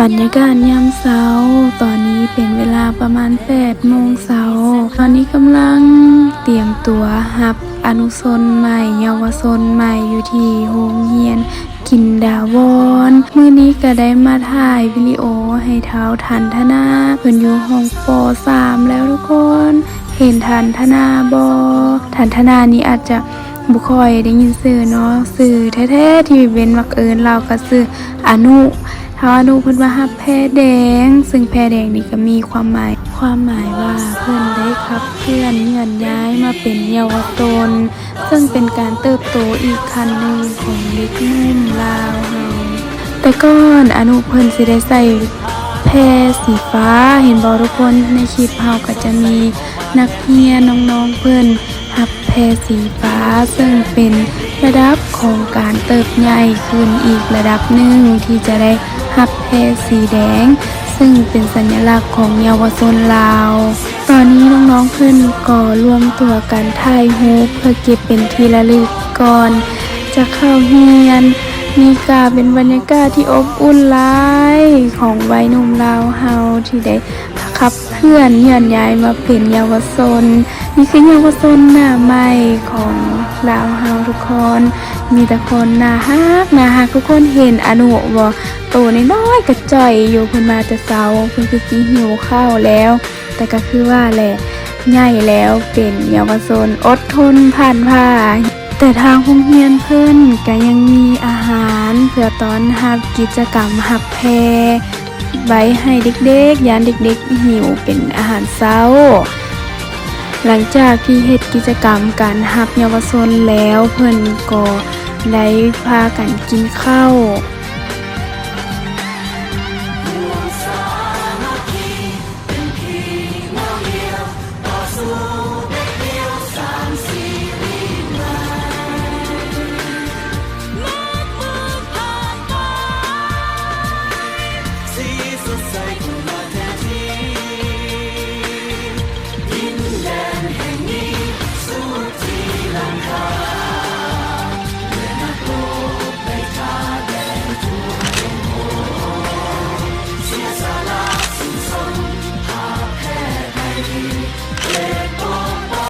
บรรยากาศยามเช้าตอนนี้เป็นเวลาประมาณ8 โมงเช้าตอนนี้กำลังเตรียมตัวรับอนุชนใหม่เยาวชนใหม่อยู่ที่โรงเรียนกินดาวรมื้อนี้ก็ได้มาถ่ายวิดีโอให้เท้าทันธนาเพิ่นอยู่ห้องป.3 แล้วทุกคนเห็นทันธนาบ่ทันธนานี่อาจจะบ่ค่อยได้ยินชื่อเนาะชื่อแท้ๆที่เป็นมักเอิ้นเราก็ชื่ออนุถ้าอนุเพิ่นว่าฮับแพแดงซึ่งแพแดงนี่ก็มีความหมายว่าเพิ่นได้ขับเคลื่อนเลื่อนย้ายมาเป็นเยาวชนซึ่งเป็นการเติบโตอีกขั้นหนึ่งของเด็กหนุ่มลาวเฮาแต่ก่อนอนุเพิ่นสิได้ใส่แพสีฟ้าเห็นบ่ทุกคนในคลิปเฮาก็จะมีนักเรียนน้องๆเพิ่นฮับแพสีฟ้าซึ่งเป็นระดับของการเติบใหญ่ขึ้นอีกระดับหนึ่งที่จะได้ฮับแพสีแดงซึ่งเป็นสัญลักษณ์ของเยาวชนลาวตอนนี้น้องๆเพิ่นก็รวมตัวกันถ่ายรูปเพื่อเก็บเป็นที่ระลึกก่อนจะเข้าเรียนนี่ก็เป็นบรรยากาศที่อบอุ่นหลายของวัยหนุ่มลาวเฮาที่ได้ขับเคลื่อนเลื่อนย้ายมาเป็นเยาวชนนี่คือเยาวชนหน้าใหม่ของลาวเฮาทุกคนมีแต่คนน่าฮักทุกคนเห็นอนุบ่โตน้อยๆกระจ่อยอยู่เพิ่นมาแต่เช้าเพิ่นคือสิหิวข้าวแล้วแต่ก็คือว่าแหละใหญ่แล้วเป็นเยาวชนอดทนผ่านผ้าแต่ทางโรงเรียนเพิ่นก็ยังมีอาหารเพื่อต้อนรับกิจกรรมฮับแพไว้ให้เด็กๆยามเด็กๆหิวเป็นอาหารเช้าหลังจากที่เฮ็ดกิจกรรมการรับเยาวชนแล้วเพิ่นก็ได้พากันกินข้าว